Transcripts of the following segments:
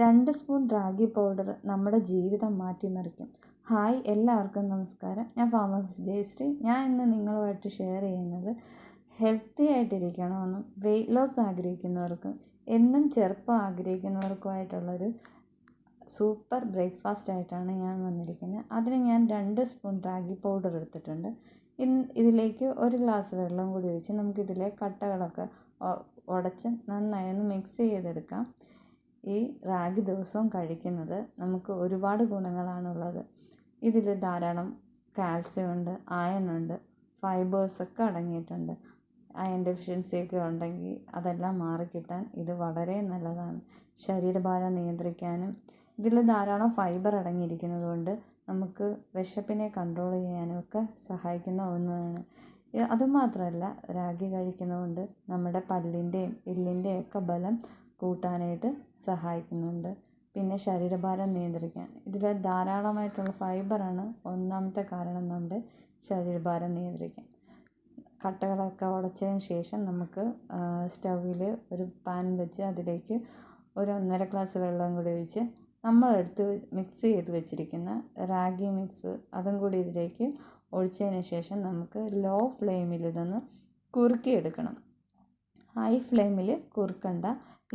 2 spoon ragi powder നമ്മുടെ ജീവിതം മാറ്റിമറിക്കും. Hi, എല്ലാവർക്കും നമസ്കാരം. ഞാൻ ഫാർമസിസ്റ്റ് ജയശ്രീ. ഞാൻ ഇന്ന് നിങ്ങളുമായിട്ട് ഷെയർ ചെയ്യുന്നത് ഹെൽത്തി ആയിട്ടിരിക്കണമെന്നും വെയിറ്റ് ലോസ് ആഗ്രഹിക്കുന്നവർക്കും എന്നും ചെറുപ്പം ആഗ്രഹിക്കുന്നവർക്കുമായിട്ടുള്ളൊരു സൂപ്പർ ബ്രേക്ക്ഫാസ്റ്റ് ആയിട്ടാണ് ഞാൻ വന്നിരിക്കുന്നത്. അതിന് ഞാൻ 2 സ്പൂൺ റാഗി പൗഡർ എടുത്തിട്ടുണ്ട്. ഇതിലേക്ക് 1 ഗ്ലാസ് വെള്ളം കൂടി ഒഴിച്ച് നമുക്കിതിലെ കട്ടകളൊക്കെ ഉടച്ച് നന്നായി ഒന്ന് മിക്സ് ചെയ്തെടുക്കാം. ഈ റാഗി ദിവസവും കഴിക്കുന്നത് നമുക്ക് ഒരുപാട് ഗുണങ്ങളാണുള്ളത്. ഇതിൽ ധാരാളം കാൽസ്യം ഉണ്ട്, അയൺ ഉണ്ട്, ഫൈബേഴ്സൊക്കെ അടങ്ങിയിട്ടുണ്ട്. അയൺ ഡെഫിഷ്യൻസിയൊക്കെ ഉണ്ടെങ്കിൽ അതെല്ലാം മാറിക്കിട്ടാൻ ഇത് വളരെ നല്ലതാണ്. ശരീരഭാരം നിയന്ത്രിക്കാനും ഇതിൽ ധാരാളം ഫൈബർ അടങ്ങിയിരിക്കുന്നത് കൊണ്ട് നമുക്ക് വിശപ്പിനെ കൺട്രോൾ ചെയ്യാനും ഒക്കെ സഹായിക്കുന്ന ഒന്നാണ്. അതുമാത്രമല്ല, റാഗി കഴിക്കുന്നതുകൊണ്ട് നമ്മുടെ പല്ലിൻ്റെയും എല്ലിൻ്റെയും ഒക്കെ ബലം കൂട്ടാനായിട്ട് സഹായിക്കുന്നുണ്ട്. പിന്നെ ശരീരഭാരം നിയന്ത്രിക്കാൻ ഇതിൽ ധാരാളമായിട്ടുള്ള ഫൈബറാണ് ഒന്നാമത്തെ കാരണം നമ്മുടെ ശരീരഭാരം നിയന്ത്രിക്കാൻ. കട്ടകളൊക്കെ ഉടച്ചതിന് ശേഷം നമുക്ക് സ്റ്റൗവിൽ ഒരു പാൻ വെച്ച് അതിലേക്ക് ഒരു 1.5 ഗ്ലാസ് വെള്ളം കൂടി ഒഴിച്ച് നമ്മളെടുത്ത് മിക്സ് ചെയ്ത് വെച്ചിരിക്കുന്ന റാഗി മിക്സ് അതും കൂടി ഇതിലേക്ക് ഒഴിച്ചതിന് ശേഷം നമുക്ക് ലോ ഫ്ലെയിമിൽ ഇതൊന്ന് കുറുക്കിയെടുക്കണം. ഹൈ ഫ്ലെയിമിൽ കുറുക്കണ്ട,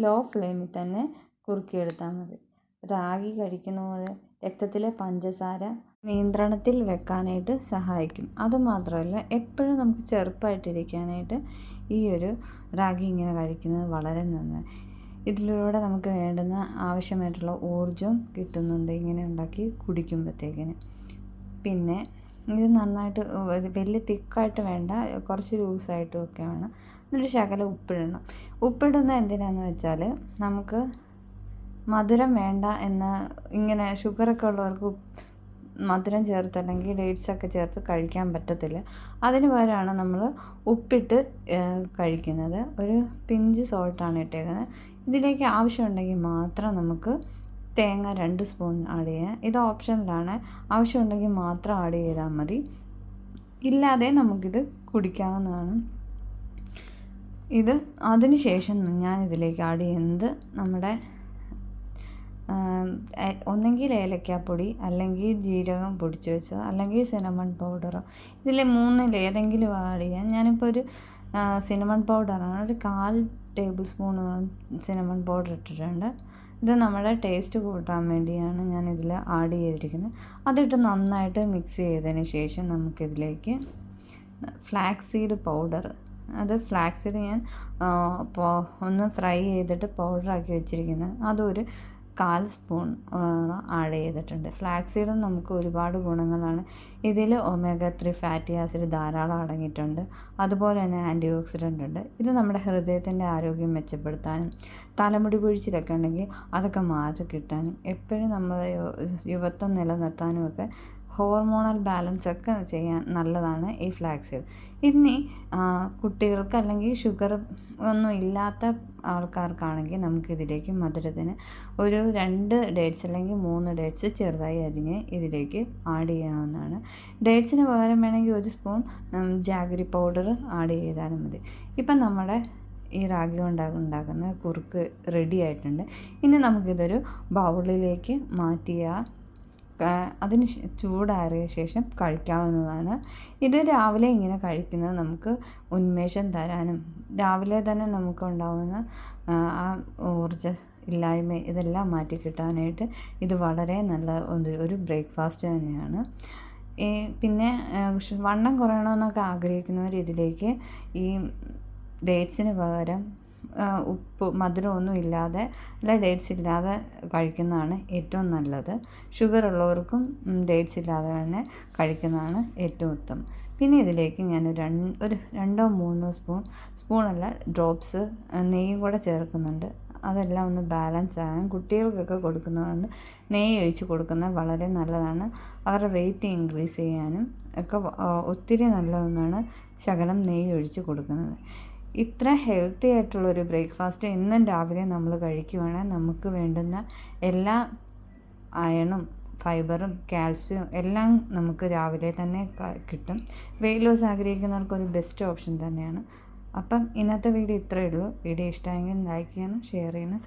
ലോ ഫ്ലെയിമിൽ തന്നെ കുറുക്കിയെടുത്താൽ മതി. റാഗി കഴിക്കുന്നത് രക്തത്തിലെ പഞ്ചസാര നിയന്ത്രണത്തിൽ വെക്കാനായിട്ട് സഹായിക്കും. അതുമാത്രമല്ല, എപ്പോഴും നമുക്ക് ചെറുപ്പമായിട്ടിരിക്കാനായിട്ട് ഈ ഒരു റാഗി ഇങ്ങനെ കഴിക്കുന്നത് വളരെ നന്നായി. ഇതിലൂടെ നമുക്ക് വേണ്ടുന്ന ആവശ്യമായിട്ടുള്ള ഊർജ്ജം കിട്ടുന്നുണ്ട് ഇങ്ങനെ ഉണ്ടാക്കി കുടിക്കുമ്പോഴത്തേക്കിന്. പിന്നെ ഇത് നന്നായിട്ട് വലിയ തിക്കായിട്ട് വേണ്ട, കുറച്ച് ലൂസായിട്ടും ഒക്കെ വേണം. എന്നിട്ട് ശകലം ഉപ്പിടണം. ഉപ്പിടുന്നത് എന്തിനാന്ന് വെച്ചാൽ നമുക്ക് മധുരം വേണ്ട എന്ന് ഇങ്ങനെ ഷുഗറൊക്കെ ഉള്ളവർക്ക് മധുരം ചേർത്ത് അല്ലെങ്കിൽ ഡേറ്റ്സൊക്കെ ചേർത്ത് കഴിക്കാൻ പറ്റത്തില്ല. അതിന് പകരമാണ് നമ്മൾ ഉപ്പിട്ട് കഴിക്കുന്നത്. ഒരു പിഞ്ച് സോൾട്ടാണ് ഇട്ടേക്കുന്നത്. ഇതിലേക്ക് ആവശ്യമുണ്ടെങ്കിൽ മാത്രം നമുക്ക് തേങ്ങ 2 സ്പൂൺ ആഡ് ചെയ്യാം. ഇത് ഓപ്ഷനിലാണ്. ആവശ്യമുണ്ടെങ്കിൽ മാത്രം ആഡ് ചെയ്താൽ മതി, ഇല്ലാതെ നമുക്കിത് കുടിക്കാവുന്നതാണ്. അതിന് ശേഷം ഞാനിതിലേക്ക് ആഡ് ചെയ്യുന്നത് നമ്മുടെ ഒന്നെങ്കിൽ ഏലക്കാപ്പൊടി, അല്ലെങ്കിൽ ജീരകം പൊടിച്ച് വെച്ചോ, അല്ലെങ്കിൽ സിനമൺ പൗഡറോ, ഇതിൽ 3 ഏതെങ്കിലും ആഡ് ചെയ്യാം. ഞാനിപ്പോൾ ഒരു സിനമൺ പൗഡറാണ്, ഒരു 1/4 ടേബിൾ സ്പൂൺ സിനമൺ പൗഡർ ഇട്ടിട്ടുണ്ട്. ഇത് നമ്മുടെ ടേസ്റ്റ് കൂട്ടാൻ വേണ്ടിയാണ് ഞാനിതിൽ ആഡ് ചെയ്തിരിക്കുന്നത്. അതിട്ട് നന്നായിട്ട് മിക്സ് ചെയ്തതിന് ശേഷം നമുക്കിതിലേക്ക് flax seed powder, flax seed ഞാൻ ഒന്ന് ഫ്രൈ ചെയ്തിട്ട് പൗഡറാക്കി വെച്ചിരിക്കുന്നത്, അതൊരു 1/4 സ്പൂൺ ആഡ് ചെയ്തിട്ടുണ്ട്. ഫ്ലാക്സ് സീഡും നമുക്ക് ഒരുപാട് ഗുണങ്ങളാണ്. ഇതിൽ omega-3 ഫാറ്റി ആസിഡ് ധാരാളം അടങ്ങിയിട്ടുണ്ട്. അതുപോലെ തന്നെ ആൻറ്റി ഓക്സിഡൻ്റ് ഉണ്ട്. ഇത് നമ്മുടെ ഹൃദയത്തിൻ്റെ ആരോഗ്യം മെച്ചപ്പെടുത്താനും തലമുടി പൊഴിച്ചിലൊക്കെ ഉണ്ടെങ്കിൽ അതൊക്കെ മാറ്റി കിട്ടാനും എപ്പോഴും നമ്മൾ യുവത്വം നിലനിർത്താനും ഒക്കെ ഹോർമോണൽ ബാലൻസ് ഒക്കെ ചെയ്യാൻ നല്ലതാണ് ഈ ഫ്ലാക്സ് സീഡ്. ഇനി കുട്ടികൾക്ക് അല്ലെങ്കിൽ ഷുഗർ ഒന്നും ഇല്ലാത്ത ആൾക്കാർക്കാണെങ്കിൽ നമുക്കിതിലേക്ക് മധുരത്തിന് ഒരു 2 ഡേറ്റ്സ് അല്ലെങ്കിൽ 3 ഡേറ്റ്സ് ചെറുതായി അരിഞ്ഞ് ഇതിലേക്ക് ആഡ് ചെയ്യാവുന്നതാണ്. ഡേറ്റ്സിന് പകരം വേണമെങ്കിൽ 1 സ്പൂൺ ജാഗരി പൗഡർ ആഡ് ചെയ്താലും മതി. ഇപ്പം നമ്മുടെ ഈ റാഗി ഉണ്ടാക്കുന്ന കുറുക്ക് റെഡി ആയിട്ടുണ്ട്. ഇനി നമുക്കിതൊരു ബൗളിലേക്ക് അതിന് ചൂടാറിയ ശേഷം കഴിക്കാവുന്നതാണ്. ഇത് രാവിലെ ഇങ്ങനെ കഴിക്കുന്നത് നമുക്ക് ഉന്മേഷം തരാനും രാവിലെ തന്നെ നമുക്കുണ്ടാകുന്ന ആ ഊർജ്ജ ഇല്ലായ്മ ഇതെല്ലാം മാറ്റി കിട്ടാനായിട്ട് ഇത് വളരെ നല്ല ഒരു ബ്രേക്ക്ഫാസ്റ്റ് തന്നെയാണ്. പിന്നെ വണ്ണം കുറയണമെന്നൊക്കെ ആഗ്രഹിക്കുന്നവർ ഇതിലേക്ക് ഈ ഡേറ്റ്സിന് പകരം മധുരമൊന്നും ഇല്ലാതെ അല്ല ഡേറ്റ്സ് ഇല്ലാതെ കഴിക്കുന്നതാണ് ഏറ്റവും നല്ലത്. ഷുഗർ ഉള്ളവർക്കും ഡേറ്റ്സ് ഇല്ലാതെ തന്നെ കഴിക്കുന്നതാണ് ഏറ്റവും ഉത്തമം. പിന്നെ ഇതിലേക്ക് ഞാൻ ഒരു 2-3 സ്പൂണല്ല ഡ്രോപ്സ് നെയ്യും കൂടെ ചേർക്കുന്നുണ്ട്. അതെല്ലാം ഒന്ന് ബാലൻസ് ആകാൻ കുട്ടികൾക്കൊക്കെ കൊടുക്കുന്നതുകൊണ്ട് നെയ്യ് ഒഴിച്ച് കൊടുക്കുന്നത് വളരെ നല്ലതാണ്. അവരുടെ വെയിറ്റ് ഇൻക്രീസ് ചെയ്യാനും ഒക്കെ ഒത്തിരി നല്ലതെന്നാണ് ശകലം നെയ്യ് ഒഴിച്ച് കൊടുക്കുന്നത്. ഇത്ര ഹെൽത്തി ആയിട്ടുള്ളൊരു ബ്രേക്ക്ഫാസ്റ്റ് എന്നും രാവിലെ നമ്മൾ കഴിക്കുകയാണെങ്കിൽ നമുക്ക് വേണ്ടുന്ന എല്ലാ അയണും ഫൈബറും കാൽസ്യവും എല്ലാം നമുക്ക് രാവിലെ തന്നെ കിട്ടും. വെയിറ്റ് ലോസ് ആഗ്രഹിക്കുന്നവർക്കൊരു ബെസ്റ്റ് ഓപ്ഷൻ തന്നെയാണ്. അപ്പം ഇന്നത്തെ വീഡിയോ ഇത്രയേ ഉള്ളൂ. വീഡിയോ ഇഷ്ടമായെങ്കിൽ ലൈക്ക് ചെയ്യണം, ഷെയർ ചെയ്യണം,